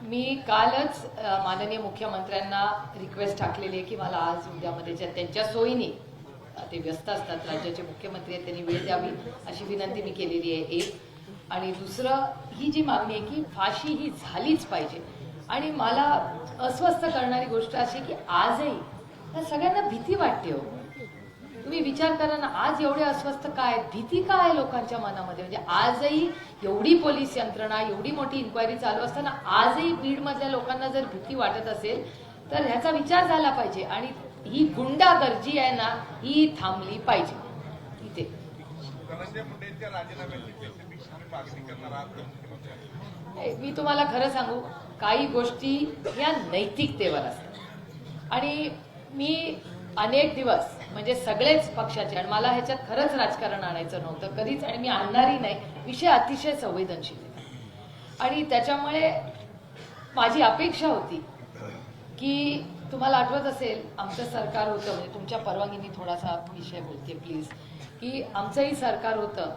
मी कालच माननीय मुख्यमंत्र्यांना रिक्वेस्ट टाकलेली आहे की मला आज उद्यामध्ये त्यांच्या सोयीने ते व्यस्त असतात, राज्याचे मुख्यमंत्री आहेत, त्यांनी वेळ द्यावी अशी विनंती मी केलेली आहे. एक आणि दुसरं ही जी मागणी आहे की फाशी ही झालीच पाहिजे. आणि मला अस्वस्थ करणारी गोष्ट अशी की आजही त्या सगळ्यांना भीती वाटते. हो, तुम्ही विचार करा ना, आज एवढे अस्वस्थ काय, भीती काय आहे लोकांच्या मनामध्ये? म्हणजे आजही एवढी पोलीस यंत्रणा, एवढी मोठी इन्क्वायरी चालू असताना आजही बीडमधल्या लोकांना जर भीती वाटत असेल तर ह्याचा विचार झाला पाहिजे. आणि ही गुंडागर्दी आहे ना, ही थांबली पाहिजे. इथे मी तुम्हाला खरं सांगू, काही गोष्टी या नैतिकतेवर असतात. आणि मी अनेक दिवस म्हणजे सगळेच पक्षाचे, आणि मला ह्याच्यात खरंच राजकारण आणायचं नव्हतं कधीच, आणि मी आणणारही नाही. विषय अतिशय संवेदनशील आहे आणि त्याच्यामुळे माझी अपेक्षा होती की तुम्हाला आठवत असेल आमचं सरकार होतं, म्हणजे तुमच्या परवानगीने थोडासा विषय बोलते प्लीज, की आमचंही सरकार होतं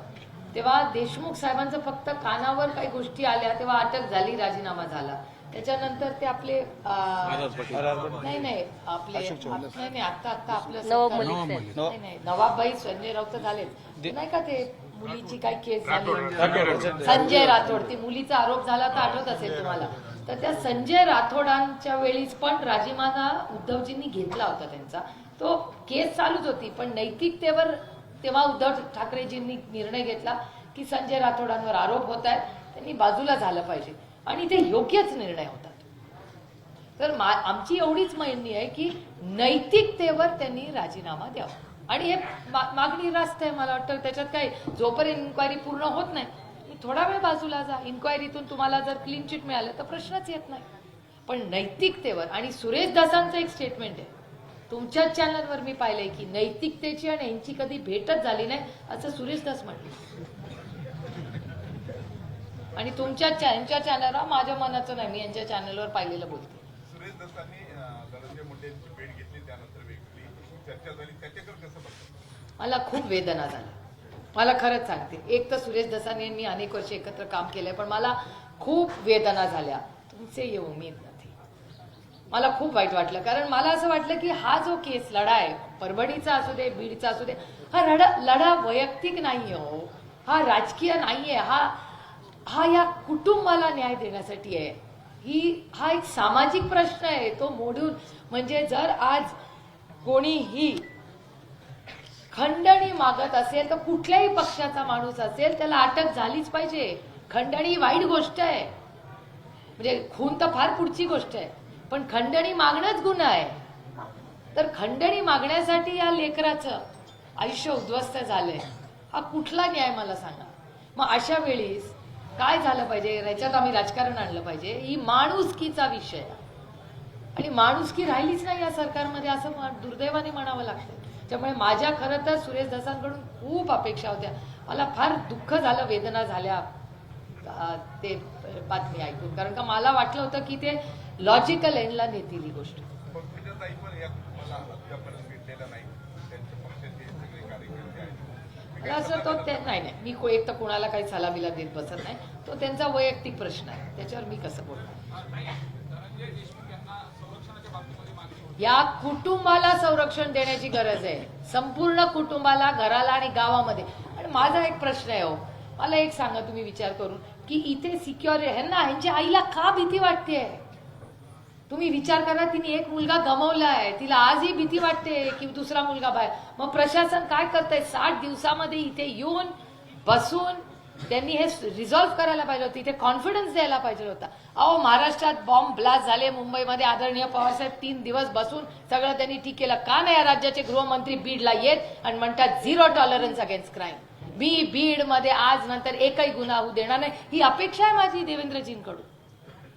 तेव्हा देशमुख साहेबांचं फक्त कानावर काही गोष्टी आल्या तेव्हा अटक झाली, राजीनामा झाला. त्याच्यानंतर ते आपले नाही आपले नाही आता आपलं नाही नवाबभाई संजय राऊत झालेच नाही का, ते मुलीची काही केस झाली, संजय राठोड, ती मुलीचा आरोप झाला तर आठवत असेल तुम्हाला. तर त्या संजय राठोडांच्या वेळीच पण राजीनामा उद्धवजींनी घेतला होता त्यांचा. तो केस चालूच होती पण नैतिकतेवर तेव्हा उद्धव ठाकरेजींनी निर्णय घेतला की संजय राठोडांवर आरोप होत आहेत, त्यांनी बाजूला झालं पाहिजे आणि ते योग्यच निर्णय होता. तर आमची एवढीच मागणी आहे की नैतिकतेवर त्यांनी राजीनामा द्यावा. आणि हे मागणी रास्त आहे, मला वाटतं त्याच्यात काय, जोपर्यंत इन्क्वायरी पूर्ण होत नाही थोडा वेळ बाजूला जा. इन्क्वायरीतून तुम्हाला जर क्लीन चिट मिळालं तर प्रश्नच येत नाही. पण नैतिकतेवर, आणि सुरेश दासांचं एक स्टेटमेंट आहे तुमच्याच चॅनलवर मी पाहिलंय की नैतिकतेची आणि यांची कधी भेटच झाली नाही असं सुरेश दास म्हटले. आणि यांच्या चॅनलवर, माझ्या मनाचं नाही, मी यांच्या चॅनलवर पाहिलेलं बोलते. सुरेश दासांनी धनंजय मुंडेंची भेट घेतली, त्यानंतर वेगळी चर्चा झाली, त्याच्याकडे कसं बघतो? मला खूप वेदना झाल्या. मला खरंच सांगते, एक तर सुरेश दसानी मी अनेक वर्ष एकत्र काम केलंय पण मला खूप वेदना झाल्या. तुमचे ये उमेद नाही, मला खूप वाईट वाटलं. कारण मला असं वाटलं की हा जो केस लढा आहे, परभणीचा असू दे, बीडचा असू दे, हा लढा वैयक्तिक नाहीये. हो, हा राजकीय नाहीये. हा या कुटुंबाला न्याय देण्यासाठी आहे. हा एक सामाजिक प्रश्न आहे. तो मोडून, म्हणजे जर आज कोणीही खंडणी मागत असेल तर कुठल्याही पक्षाचा माणूस असेल त्याला अटक झालीच पाहिजे. खंडणी वाईट गोष्ट आहे, म्हणजे खून तर फार पुढची गोष्ट आहे, पण खंडणी मागणंच गुन्हा आहे. तर खंडणी मागण्यासाठी या लेकराचं आयुष्य उद्ध्वस्त झालंय. हा कुठला न्याय मला सांगा. मग अशा वेळेस काय झालं पाहिजे? याच्यात आम्ही राजकारण आणलं पाहिजे. ही माणुसकीचा विषय आणि माणुसकी राहिलीच नाही या सरकारमध्ये असं दुर्दैवाने म्हणावं लागतं. त्यामुळे माझ्या खरं तर सुरेश दासांकडून खूप अपेक्षा होत्या. मला फार दुःख झालं, वेदना झाल्या ते बातमी ऐकून, कारण का मला वाटलं होतं की ते लॉजिकल एंडला नेतील ही गोष्ट. मला असं तो नाही मी एक तर कोणाला काही सलामीला देत बसत नाही. तो त्यांचा वैयक्तिक प्रश्न आहे, त्याच्यावर मी कसं बोलणार. या कुटुंबाला संरक्षण देण्याची गरज आहे, संपूर्ण कुटुंबाला, घराला आणि गावामध्ये. आणि माझा एक प्रश्न आहे, हो मला एक सांगा तुम्ही विचार करून की इथे सिक्युअर आहे ना, ह्यांच्या आईला का भीती वाटते? तुम्ही विचार करा, तिने एक मुलगा गमावला आहे, तिला आजही भीती वाटते की दुसरा मुलगा बाहेर. मग प्रशासन काय करतंय? 60 दिवसामध्ये इथे येऊन बसून त्यांनी हे रिझॉल्व्ह करायला पाहिजे होतं, इथे कॉन्फिडन्स द्यायला पाहिजे होता. अहो, महाराष्ट्रात बॉम्ब ब्लास्ट झाले, मुंबईमध्ये आदरणीय पवारसाहेब 3 दिवस बसून सगळं त्यांनी ठीक केलं. का नाही या राज्याचे गृहमंत्री बीडला येत आणि म्हणतात 0 टॉलरन्स अगेन्स्ट क्राईम. बीडमध्ये आज नंतर एकही गुन्हा होऊ देणार नाही, ही अपेक्षा आहे माझी देवेंद्रजींकडून.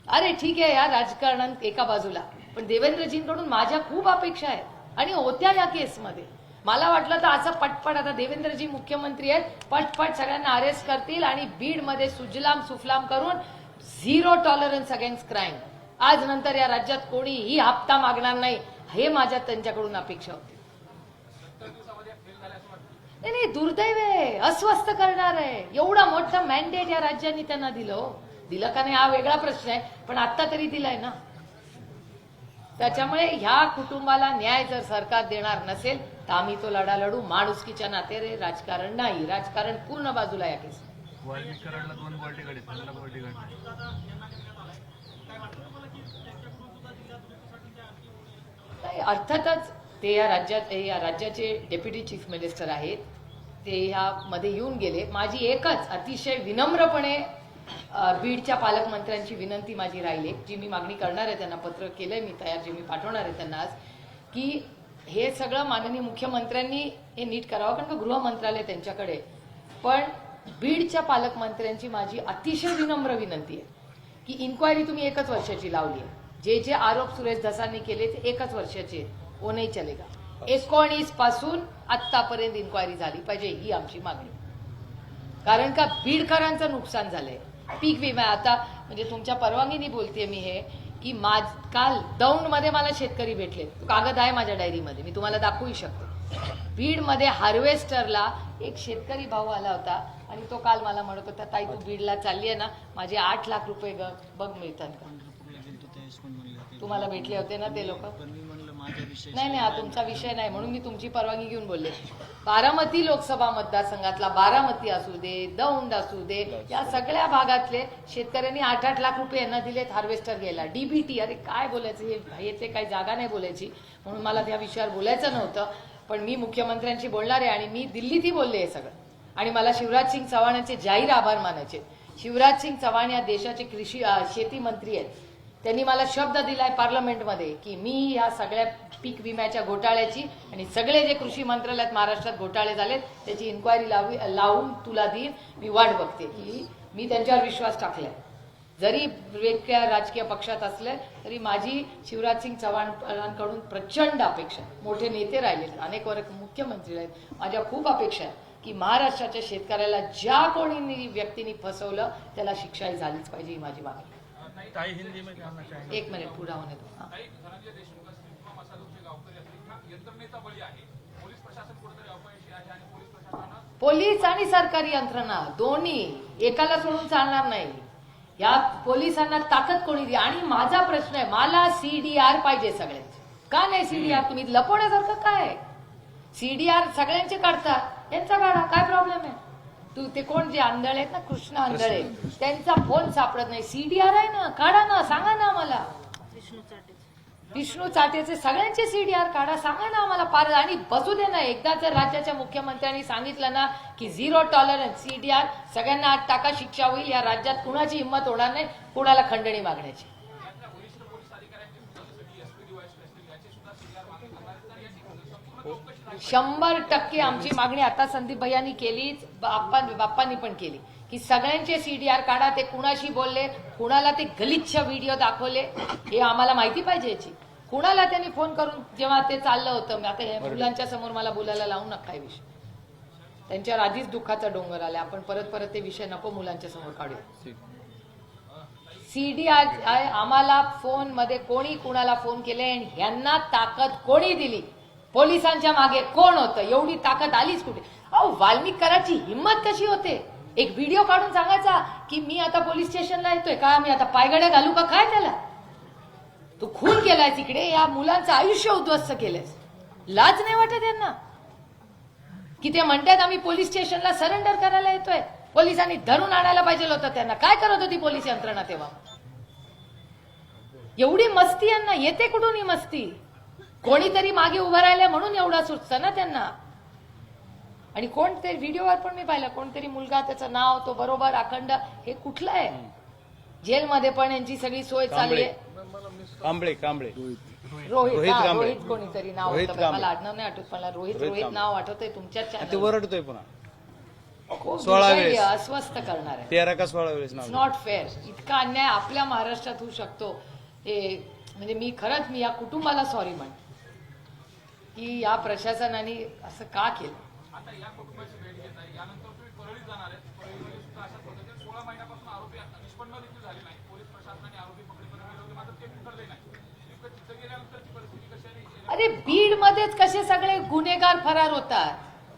अरे ठीक आहे, या राजकारणात एका बाजूला, पण देवेंद्रजींकडून माझ्या खूप अपेक्षा आहेत आणि होत्या या केसमध्ये. मला वाटलं तर असं पटपट, आता देवेंद्रजी मुख्यमंत्री आहेत, पटपट सगळ्यांना अरेस्ट करतील आणि बीडमध्ये सुजलाम सुफलाम करून 0 टॉलरन्स अगेन्स्ट क्राईम. आज नंतर या राज्यात कोणीही हप्ता मागणार नाही, हे माझ्या त्यांच्याकडून अपेक्षा होती. नाही, दुर्दैव आहे, अस्वस्थ करणार आहे. एवढा मोठा मॅन्डेट या राज्याने त्यांना दिलं. दिलं का नाही हा वेगळा प्रश्न आहे, पण आता तरी दिलाय ना. त्याच्यामुळे ह्या कुटुंबाला न्याय जर सरकार देणार नसेल तर आम्ही तो लढा लढू. माणुसकीच्या नात्याने राजकारण नाही, राजकारण पूर्ण बाजूला या केस. वाल्मिक कराडला 2 बॉडीगार्ड आहेत, त्यांना बॉडीगार्ड नाही. नाही, अर्थातच ते या राज्याचे डेप्युटी चीफ मिनिस्टर आहेत. ते ह्यामध्ये येऊन गेले. माझी एकच अतिशय विनम्रपणे बीडच्या पालकमंत्र्यांची विनंती माझी राहिली, जी मी मागणी करणार आहे, त्यांना पत्र केलंय मी तयार, जे मी पाठवणार आहे त्यांना आज, की हे सगळं माननीय मुख्यमंत्र्यांनी हे नीट करावं, कारण का गृह मंत्रालय त्यांच्याकडे. पण बीडच्या पालकमंत्र्यांची माझी अतिशय विनम्र विनंती आहे की इन्क्वायरी तुम्ही 1 वर्षाची लावली आहे. जे आरोप सुरेश धसांनी केले ते 1 वर्षाचे, ओ नाही चलेगा. 19 पासून आतापर्यंत इन्क्वायरी झाली पाहिजे, ही आमची मागणी. कारण का बीडकरांचं नुकसान झालंय. पीक विमा आता म्हणजे तुमच्या परवानगीने बोलते मी हे, की काल दौंडमध्ये मला शेतकरी भेटले. कागद आहे माझ्या डायरीमध्ये, मी तुम्हाला दाखवू शकते. बीडमध्ये हार्वेस्टरला एक शेतकरी भाऊ आला होता आणि तो काल मला म्हणत होता, ताई तू बीडला चालली आहे ना, माझे 8 लाख रुपये बघ मिळतात का. तुम्हाला भेटले होते ना ते लोक. नाही, हा तुमचा विषय नाही, म्हणून मी तुमची परवानगी घेऊन बोलले. बारामती लोकसभा मतदारसंघातला, बारामती असू दे, दौंड असू दे, या सगळ्या भागातले शेतकऱ्यांनी 8-8 लाख रुपये यांना दिलेत हार्वेस्टर घ्यायला. डीबीटी, अरे काय बोलायचं, हे काही जागा नाही बोलायची, म्हणून मला त्या विषयावर बोलायचं नव्हतं. पण मी मुख्यमंत्र्यांशी बोलणार आहे आणि मी दिल्लीतही बोलले हे सगळं. आणि मला शिवराज सिंग चव्हाण यांचे जाहीर आभार मानायचे. शिवराज सिंग चव्हाण या देशाचे शेती मंत्री आहेत. त्यांनी मला शब्द दिलाय पार्लमेंटमध्ये की मी या सगळ्या पीक विम्याच्या घोटाळ्याची आणि सगळे जे कृषी मंत्रालयात महाराष्ट्रात घोटाळे झालेत त्याची इन्क्वायरी लावून तुला देईन. मी वाट बघते, की मी त्यांच्यावर विश्वास टाकलाय. जरी वेगळ्या राजकीय पक्षात असले तरी माझी शिवराज सिंग चव्हाणांकडून प्रचंड अपेक्षा. मोठे नेते राहिले, अनेक वर्ग मुख्यमंत्री आहेत, माझ्या खूप अपेक्षा आहे की महाराष्ट्राच्या शेतकऱ्याला ज्या कोणी व्यक्तींनी फसवलं त्याला शिक्षाही झालीच पाहिजे, ही माझी मागणी. हिंदी में कहना चाहेंगे. 1 मिनिट पुढे होणे तो. पोलीस आणि सरकारी यंत्रणा दोन्ही एकाला सोडून चालणार नाही. या पोलिसांना ताकद कोणी दिली. आणि माझा प्रश्न आहे, मला सीडीआर पाहिजे सगळ्यांचे. का नाही सीडीआर? तुम्ही लपवण्यासारखं काय? सीडीआर सगळ्यांचे काढतात, यांचा काढा, काय प्रॉब्लेम आहे? ते कोण जे आंधळे आहेत ना, कृष्ण आंधळे, त्यांचा फोन सापडत नाही. सीडीआर आहे ना, काढा ना, सांगा ना आम्हाला. विष्णू चाटेचे सगळ्यांचे सीडीआर काढा, सांगा ना आम्हाला. पार आणि बसू दे ना. एकदा जर राज्याच्या मुख्यमंत्र्यांनी सांगितलं ना की 0 टॉलरन्स सीडीआर, सगळ्यांना 8 टाका शिक्षा होईल, या राज्यात कुणाची हिंमत होणार नाही कुणाला खंडणी मागण्याची. 100% आमची मागणी आता संदीप भैयांनी केलीच, बाप्पांनी पण केली की सगळ्यांचे सीडीआर काढा. ते कुणाशी बोलले, कुणाला ते गलिच्छ व्हिडिओ दाखवले, हे आम्हाला माहिती पाहिजे याची. कुणाला त्यांनी फोन करून जेव्हा ते चाललं होतं, आता हे मुलांच्या समोर मला बोलायला लावू नका. हे विषय त्यांच्यावर आधीच दुःखाचा डोंगर आला. आपण परत ते विषय नको मुलांच्या समोर काढूया. सीडीआर आम्हाला फोन मध्ये कोणी कुणाला फोन केले आणि ह्यांना ताकद कोणी दिली? पोलिसांच्या मागे कोण होतं? एवढी ताकद आलीच कुठे? अहो, वाल्मिक कराडची हिंमत कशी होते? एक व्हिडिओ काढून सांगायचा की मी आता पोलीस स्टेशनला येतोय का, मी आता पायगड्या घालू का काय? त्याला तू खून केलाय, तिकडे या मुलांचं आयुष्य उद्ध्वस्त केलंयस. लाज नाही वाटत यांना? की ते म्हणतात आम्ही पोलीस स्टेशनला सरेंडर करायला येतोय. पोलिसांनी धरून आणायला पाहिजे होतं त्यांना. काय करत होती पोलीस यंत्रणा तेव्हा? एवढी मस्ती यांना येते कुठून? ही मस्ती कोणीतरी मागे उभं राहिलं म्हणून एवढा सुचतं ना त्यांना. आणि कोणतरी व्हिडिओवर पण मी पाहिलं, कोणतरी मुलगा, त्याचं नाव तो बरोबर अखंड, हे कुठलं आहे? जेलमध्ये पण यांची सगळी सोय चालली आहे. रोहित कोणीतरी नाव होतं, मला आडनाव नाही आठवत, मला रोहित नाव आठवतंय. तुमच्याच चॅनल अस्वस्थ करणार आहे. 13 का 16 वेळेस नाव. Not fair. इतका अन्याय आपल्या महाराष्ट्रात होऊ शकतो म्हणजे मी खरंच या कुटुंबाला सॉरी म्हणते की या प्रशासनाने असं का केलं. आता या कुटुंबाची भेट घेत आहे, यानंतर तुम्ही परळीत जाणार आहे. परळीमध्ये सुद्धा अशाच पद्धतीने 16 महिन्यापासून आरोपी निष्पन्न देखील झाले नाही. पोलीस प्रशासनाने आरोपी पकडेपर्यंत गेले होते, मात्र ते पकडले नाही. नेमकं तिथं गेल्यानंतरची परिस्थिती कशी आहे? अरे बीड मध्येच कसे सगळे गुन्हेगार फरार होतात?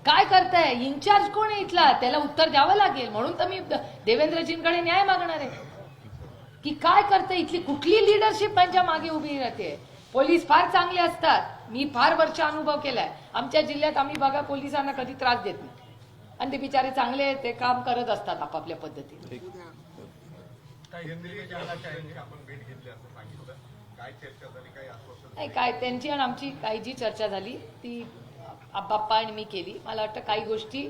काय करताय? इन्चार्ज कोण आहे इथला? त्याला उत्तर द्यावं लागेल. म्हणून तर मी देवेंद्रजींकडे न्याय मागणार आहे. की काय करते इथली कुठली लिडरशिप त्यांच्या मागे उभी राहते. पोलीस फार चांगले असतात, मी फार वर्ष अनुभव केलाय. आमच्या जिल्ह्यात आम्ही बघा पोलिसांना कधी त्रास देत नाही आणि ते बिचारे चांगले ते काम करत असतात आपापल्या पद्धतीने. ताई हिंदी में जानना चाहेंगे. आपण भेट घेतली असं सांगितलं, काय चर्चा झाली, काय आश्वासन? नाही काय त्यांची आणि आमची काही जी चर्चा झाली ती बाप्पा आणि मी केली. मला वाटतं काही गोष्टी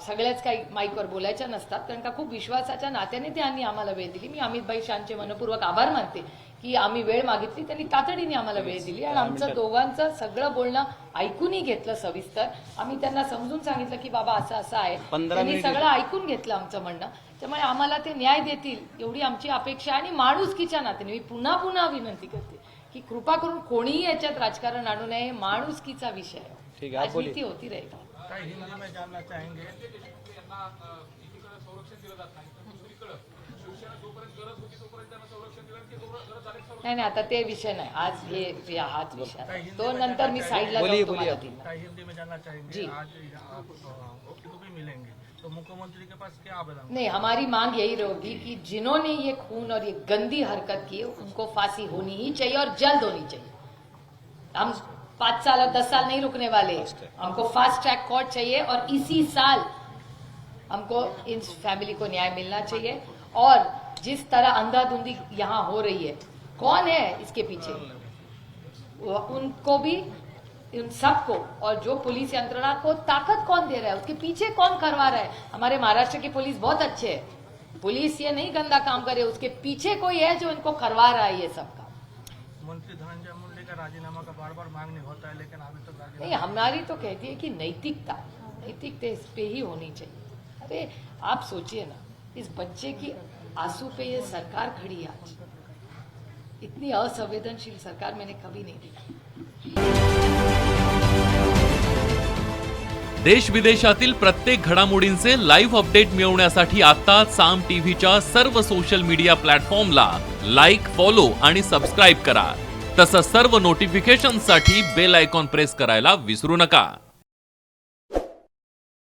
सगळ्याच काही माईकवर बोलायच्या नसतात, कारण का खूप विश्वासाच्या नात्याने त्यांनी आम्हाला वेळ दिली. मी अमित शानचे मनपूर्वक आभार मानते की आम्ही वेळ मागितली, त्यांनी तातडीने आम्हाला वेळ दिली आणि आमचं दोघांचं सगळं बोलणं ऐकूनही घेतलं सविस्तर. आम्ही त्यांना समजून सांगितलं की बाबा असं असं आहे, त्यांनी सगळं ऐकून घेतलं आमचं म्हणणं. त्यामुळे आम्हाला ते न्याय देतील एवढी आमची अपेक्षा. आणि माणुसकीच्या नात्याने मी पुन्हा पुन्हा विनंती करते की कृपा करून कोणीही याच्यात राजकारण आणू नये. माणुसकीचा विषय आहे, राजनीती होती राहील. ताई हिंदी में जानना चाहेंगे. यांना एकीकडे संरक्षण दिलं जात नाही तर दुसरीकडे शिवसेना जोपर्यंत गरज होती तोपर्यंत त्यांना संरक्षण दिलं की गरज झाली संरक्षण. नाही आता ते विषय नाही, आज हाच विषय आहे. तो नंतर मी साईडला जाऊन तुम्हाला देईन. ताई हिंदी में जानना चाहेंगे. जी. आज आप को भी मिलेंगे तो मुख्यमंत्री के पास क्या आवेदन? नहीं, हमारी मांग यही रहेगी कि जिन्होंने ये खून और ये गंदी हरकत की है उनको फांसी होनी ही चाहिए और जल्द होनी चाहिए. हम 5 साल और 10 साल नहीं रुकने वाले. हमको फास्ट ट्रैक कोर्ट चाहिए और इसी साल हमको इन फैमिली को न्याय मिलना चाहिए. और जिस तरह अंधाधुंधी यहाँ हो रही है, कौन है इसके पीछे, उनको भी, इन सबको, और जो पुलिस यंत्रणा को ताकत कौन दे रहा है, उसके पीछे कौन करवा रहा है. हमारे महाराष्ट्र की पुलिस बहुत अच्छे है, पुलिस ये नहीं गंदा काम करे, उसके पीछे कोई है जो इनको करवा रहा है ये सब काम. मंत्री धनंजय मुंडे का राजीनामा का बार-बार मांगने होता है, लेकिन अभी तक राजीनामा नहीं, हमारी तो कहती है कि नैतिकता इस पे ही होनी चाहिए. अरे आप सोचिए ना, इस बच्चे की आंसू पे ये सरकार खड़ी है आज. इतनी असंवेदनशील सरकार मैंने कभी नहीं देखी. देश विदेशातील प्रत्येक घडामोडींचे लाईव्ह अपडेट मिळवण्यासाठी आता साम टीव्हीच्या सर्व सोशल मीडिया प्लॅटफॉर्मला लाईक, फॉलो आणि सबस्क्राईब करा. तसंच सर्व नोटिफिकेशनसाठी बेल आयकॉन प्रेस करायला विसरू नका.